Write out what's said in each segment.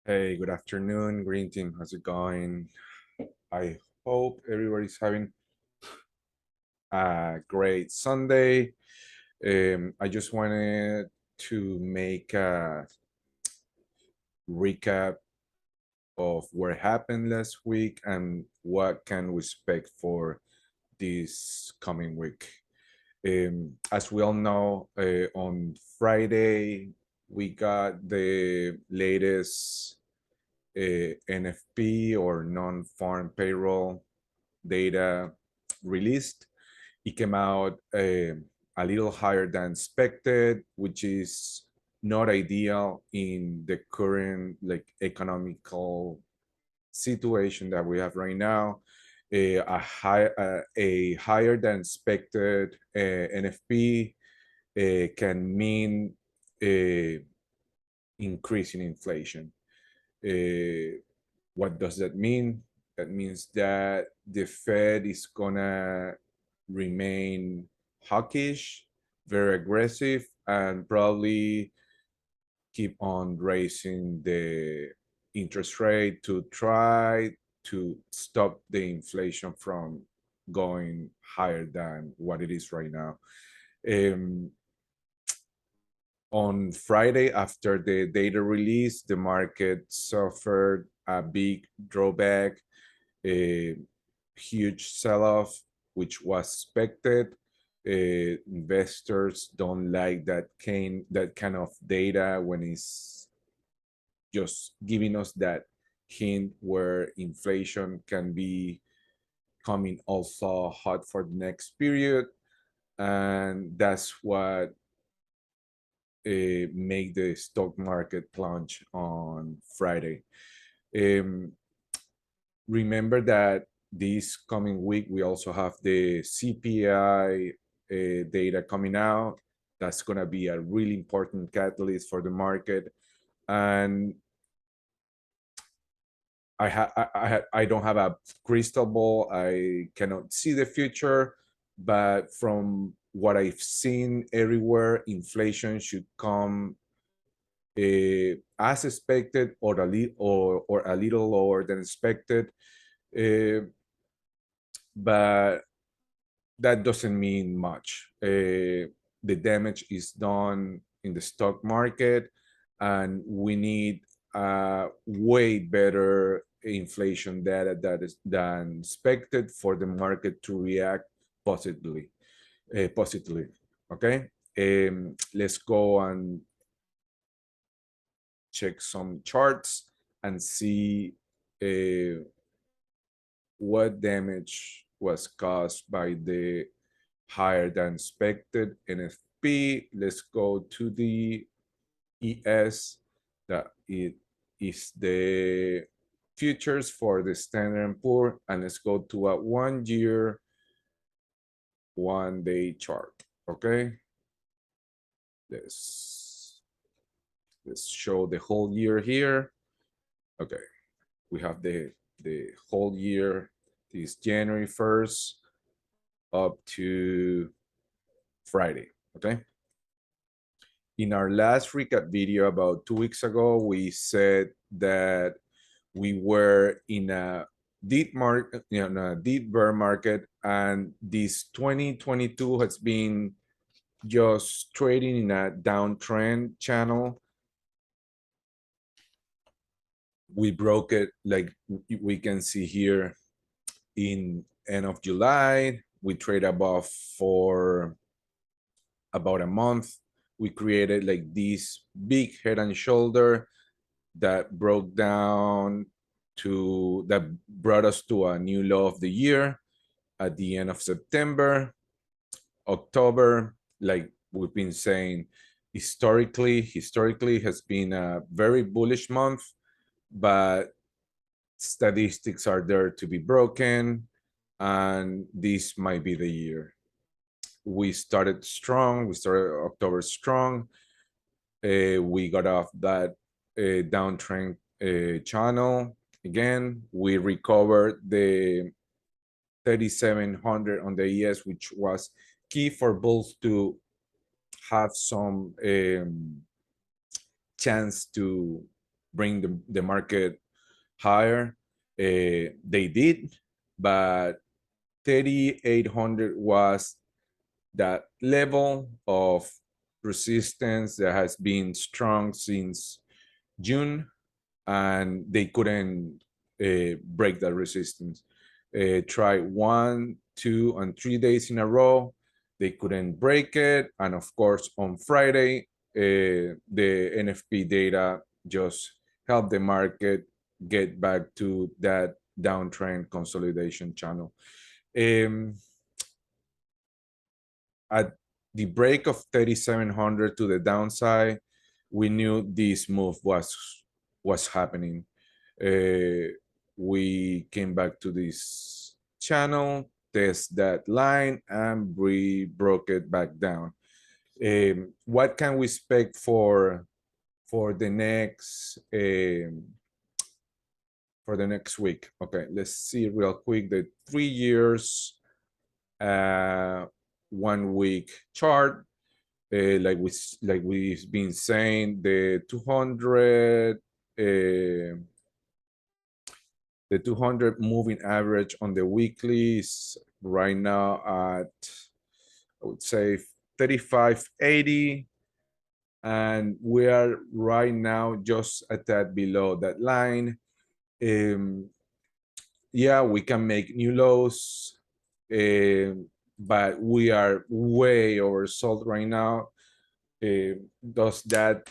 Hey, good afternoon, Green Team. How's it going? I hope everybody's having a great Sunday. I just wanted to make a recap of what happened last week and what can we expect for this coming week. As we all know, on Friday, we got the latest NFP or non-farm payroll data released. It came out a little higher than expected, which is not ideal in the current economical situation that we have right now. A higher than expected NFP can mean increase in inflation. Uh, what does that mean? That means that the Fed is gonna remain hawkish, very aggressive, and probably keep on raising the interest rate to try to stop the inflation from going higher than what it is right now. Um, on Friday, after the data release, the market suffered a big drawback, a huge sell-off, which was expected. Investors don't like that kind of data when it's just giving us that hint where inflation can be coming also hot for the next period, and that's what make the stock market plunge on Friday. Um, Remember that this coming week we also have the CPI data coming out. That's going to be a really important catalyst for the market, and I don't have a crystal ball. I cannot see the future, but from what I've seen everywhere, inflation should come as expected or a little lower than expected. Uh, but that doesn't mean much. The damage is done in the stock market, and we need way better inflation data than expected for the market to react positively. Positively, okay. Let's go and check some charts and see uh, what damage was caused by the higher than expected NFP. Let's go to the ES, that it is the futures for the Standard and Poor, and let's go to a 1 year, 1 day chart. Okay, let's let's show the whole year here. Okay, we have the whole year, this January 1st up to Friday. Okay. In our last recap video about 2 weeks ago, we said that we were in a deep market, a deep bear market, and this 2022 has been just trading in a downtrend channel. We broke it, like we can see here, in end of July. We trade above for about a month. We created like this big head and shoulder that broke down that brought us to a new low of the year at the end of September. October, like we've been saying, historically has been a very bullish month, but statistics are there to be broken, and this might be the year. We started strong. We started October strong. We got off that downtrend channel again. We recovered the 3,700 on the ES, which was key for bulls to have some chance to bring the market higher. They did, but 3,800 was that level of resistance that has been strong since June, and they couldn't break that resistance. Try 1, 2, and 3 days in a row. They couldn't break it. And of course, on Friday, the NFP data just helped the market get back to that downtrend consolidation channel. Um, at the break of 3,700 to the downside, we knew this move was happening. We came back to this channel, test that line, and we broke it back down. What can we expect for the next week? Okay, let's see real quick the 3 years, 1 week chart. Like we've been saying, the 200 moving average on the weekly is right now at, I would say, 35.80, and we are right now just at that below that line. Yeah, we can make new lows, but we are way oversold right now. Does that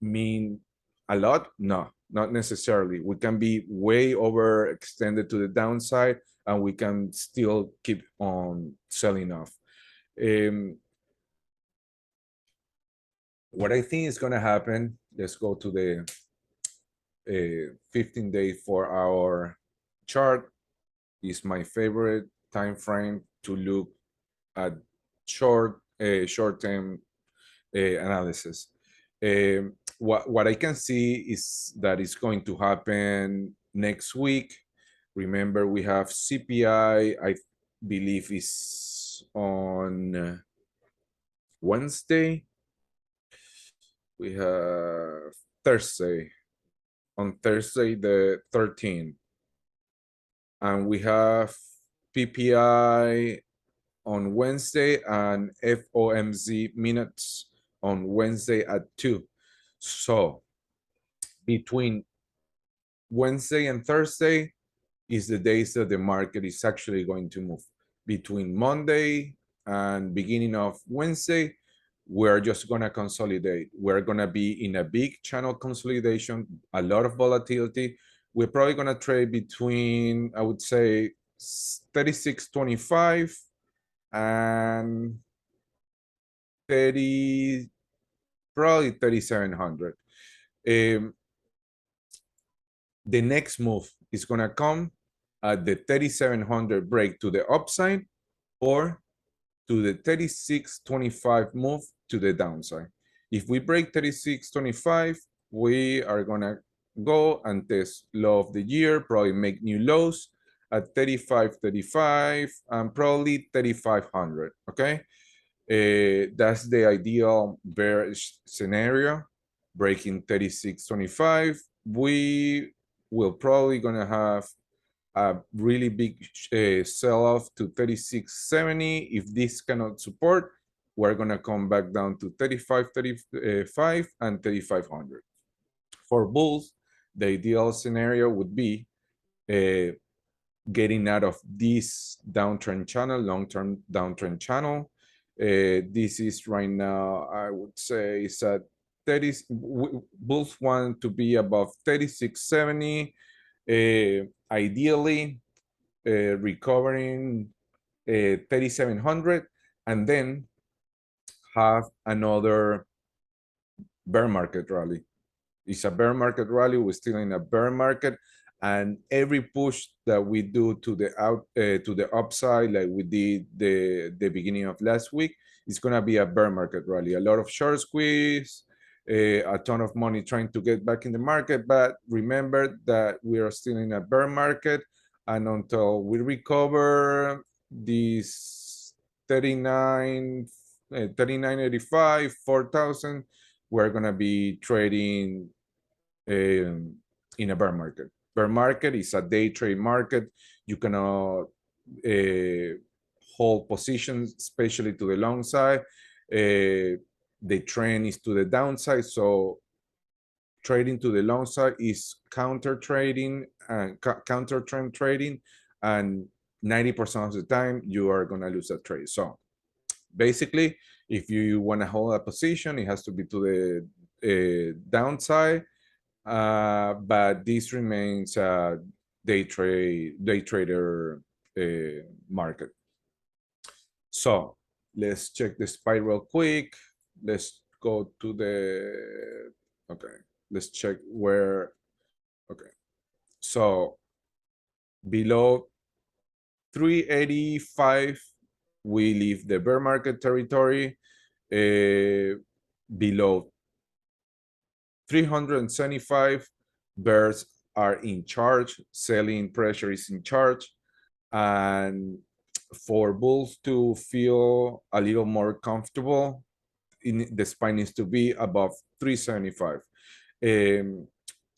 mean a lot? No, not necessarily. We can be way overextended to the downside, and we can still keep on selling off. What I think is going to happen, let's go to the 15-day 4-hour chart. Is my favorite time frame to look at short-term analysis. What I can see is that it's going to happen next week. Remember, we have CPI, I believe is on Wednesday. We have Thursday, on Thursday the 13th. And we have PPI on Wednesday and FOMC minutes on Wednesday at 2. So between Wednesday and Thursday is the days that the market is actually going to move. Between Monday and beginning of Wednesday, we're just going to consolidate. We're going to be in a big channel consolidation, a lot of volatility. We're probably going to trade between, I would say, 36.25 and 30, probably 3,700. The next move is going to come at the 3,700 break to the upside, or to the 36.25 move to the downside. If we break 36.25, we are going to go and test low of the year, probably make new lows at 35.35 and probably 3,500. Okay. That's the ideal bearish scenario. Breaking 36.25, we will probably gonna have a really big sell-off to 36.70. If this cannot support, we're gonna come back down to 35.35 and 3,500. For bulls, the ideal scenario would be getting out of this downtrend channel, long-term downtrend channel. This is right now, I would say, it's at 30. Bulls want to be above 36.70. Ideally, recovering 3,700, and then have another bear market rally. It's a bear market rally. We're still in a bear market, and every push that we do to the upside, like we did the beginning of last week, is gonna be a bear market rally. A lot of short squeeze, a ton of money trying to get back in the market. But remember that we are still in a bear market, and until we recover these 39.85, 4,000, we're gonna be trading in a bear market. Bear market is a day trade market. You cannot hold positions, especially to the long side. The trend is to the downside. So trading to the long side is counter trading and counter trend trading. And 90% of the time, you are going to lose a trade. So basically, if you want to hold a position, it has to be to the downside. But this remains a day trader market. So let's check the SPY real quick. Let's go to the, okay, let's check where, okay. So below 385, we leave the bear market territory. Below 375, bears are in charge, selling pressure is in charge. And for bulls to feel a little more comfortable, the spine needs to be above 375.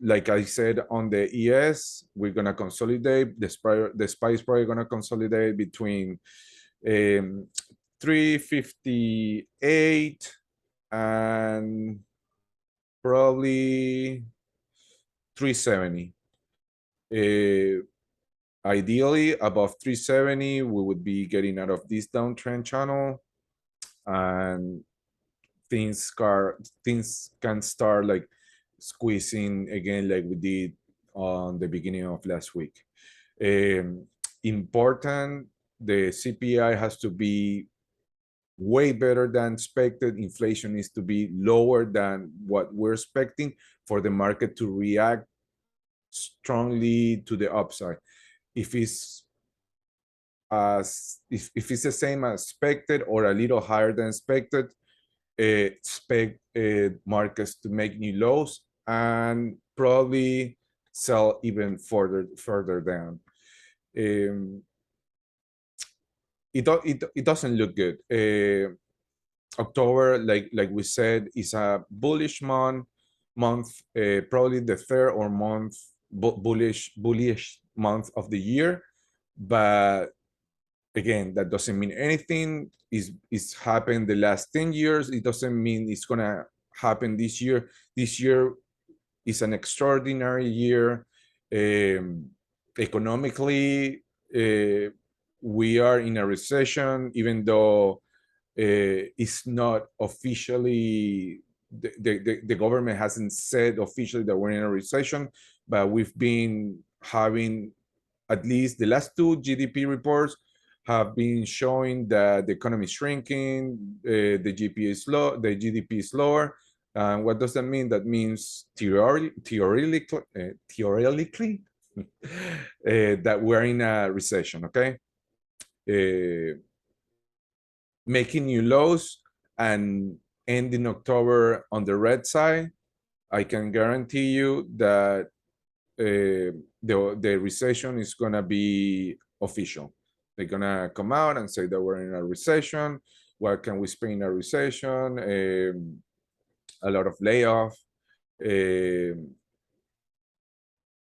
Like I said on the ES, we're gonna consolidate. The SPY is probably gonna consolidate between 358 and probably 370. Ideally, above 370, we would be getting out of this downtrend channel, and things can start like squeezing again, like we did on the beginning of last week. Important, the CPI has to be way better than expected. Inflation needs to be lower than what we're expecting for the market to react strongly to the upside. If it's if it's the same as expected or a little higher than expected, expect markets to make new lows and probably sell even further down. It doesn't look good. October, like we said, is a bullish month. Probably the third or bullish month of the year. But again, that doesn't mean anything. It's happened the last 10 years. It doesn't mean it's gonna happen this year. This year is an extraordinary year. Economically, we are in a recession, even though it's not officially, the government hasn't said officially that we're in a recession, but we've been having, at least the last two GDP reports have been showing that the economy is shrinking, the GDP is lower. What does that mean? That means theoretically that we're in a recession, okay? Making new lows and ending October on the red side, I can guarantee you that the recession is gonna be official. They're gonna come out and say that we're in a recession. What can we expect in a recession? A lot of layoff.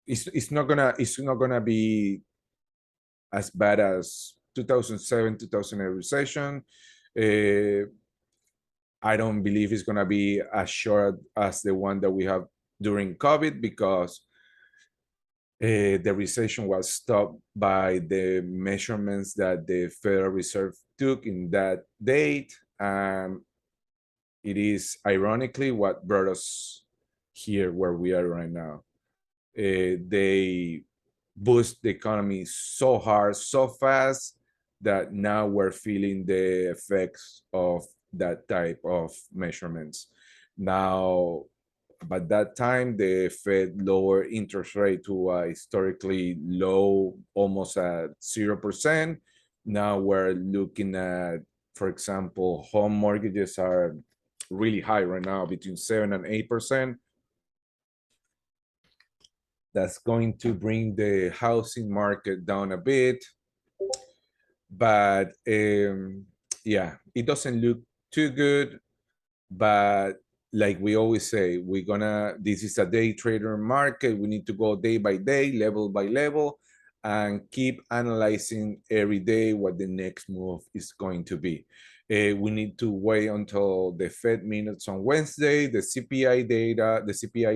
It's not gonna be as bad as 2007, 2008 recession. I don't believe it's gonna be as short as the one that we have during COVID, because the recession was stopped by the measurements that the Federal Reserve took in that date. It is ironically what brought us here where we are right now. They boost the economy so hard, so fast, that now we're feeling the effects of that type of measurements. Now, by that time, the Fed lowered interest rate to a historically low, almost at 0%. Now we're looking at, for example, home mortgages are really high right now, between 7 and 8%. That's going to bring the housing market down a bit. But yeah, it doesn't look too good. But like we always say, this is a day trader market. We need to go day by day, level by level, and keep analyzing every day what the next move is going to be. We need to wait until the Fed minutes on Wednesday, the CPI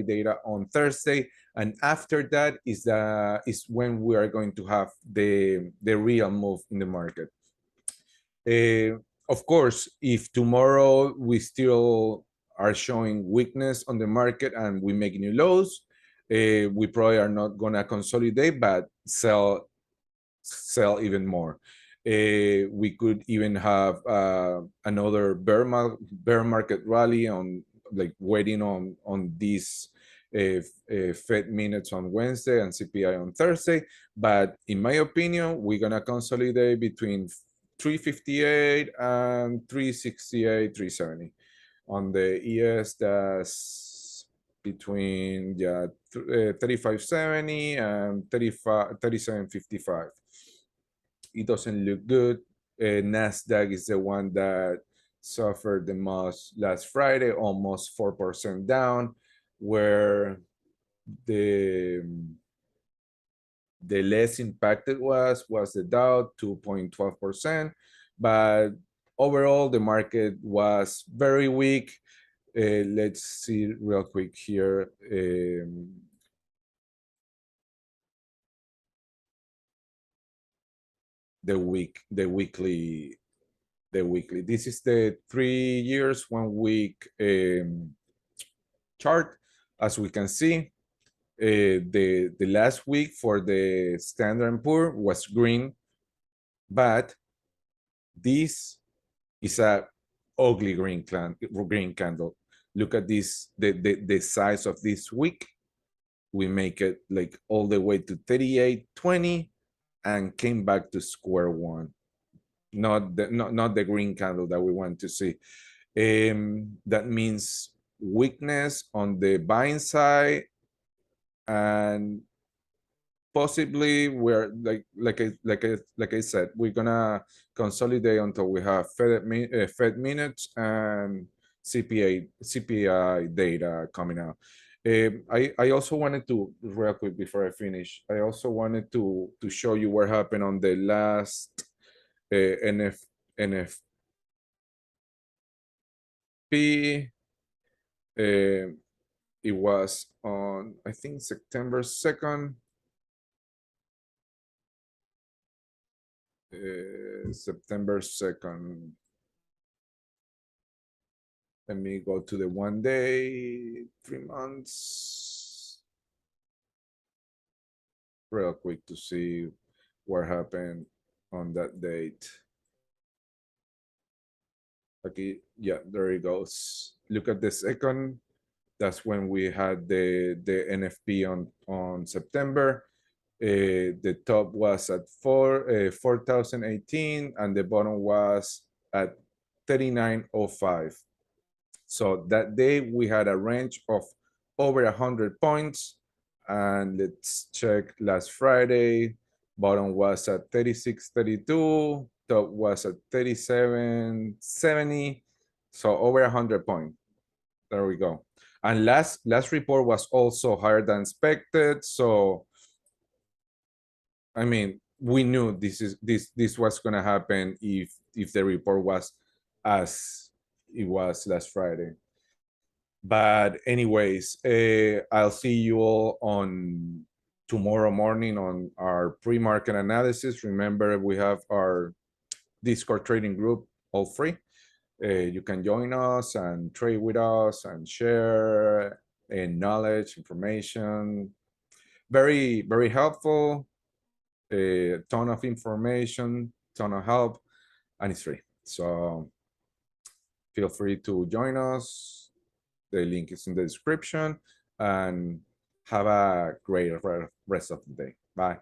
data on Thursday, and after that is when we are going to have the real move in the market. Of course, if tomorrow we still are showing weakness on the market and we make new lows, we probably are not gonna consolidate, but sell even more. We could even have another bear market rally on, like, waiting on these Fed minutes on Wednesday and CPI on Thursday. But in my opinion, we're gonna consolidate between 358 and 368, 370. On the ES, that's between 3570 and 3755. It doesn't look good. Nasdaq is the one that suffered the most last Friday, almost 4% down, where the the less impacted was the Dow, 2.12%, but overall the market was very weak. Let's see real quick here. The weekly. This is the 3 years, 1 week chart. As we can see, the last week for the Standard and Poor was green, but this is a ugly green candle. Look at this, the size of this week. We make it like all the way to 38.20 and came back to square one. Not the green candle that we want to see. That means weakness on the buying side, and possibly we're like I said, we're gonna consolidate until we have Fed minutes and CPI data coming out. I also wanted to, real quick before I finish, I also wanted to show you what happened on the last NFP. It was on, I think, September 2nd. September 2nd. Let me go to the 1 day, 3 months, real quick to see what happened on that date. Okay, yeah, there it goes. Look at the second. That's when we had the NFP on September. The top was at 4,018 and the bottom was at 3905. So that day we had a range of over 100 points. And let's check last Friday. Bottom was at 3632, top was at 3770. So over 100 points. There we go. And last report was also higher than expected. So I mean, we knew this was gonna happen if the report was as it was last Friday. But anyways, I'll see you all on tomorrow morning on our pre-market analysis. Remember, we have our Discord trading group, all free. You can join us and trade with us and share knowledge, information. Very, very helpful. A ton of information, ton of help, and it's free. So feel free to join us. The link is in the description, and have a great rest of the day. Bye.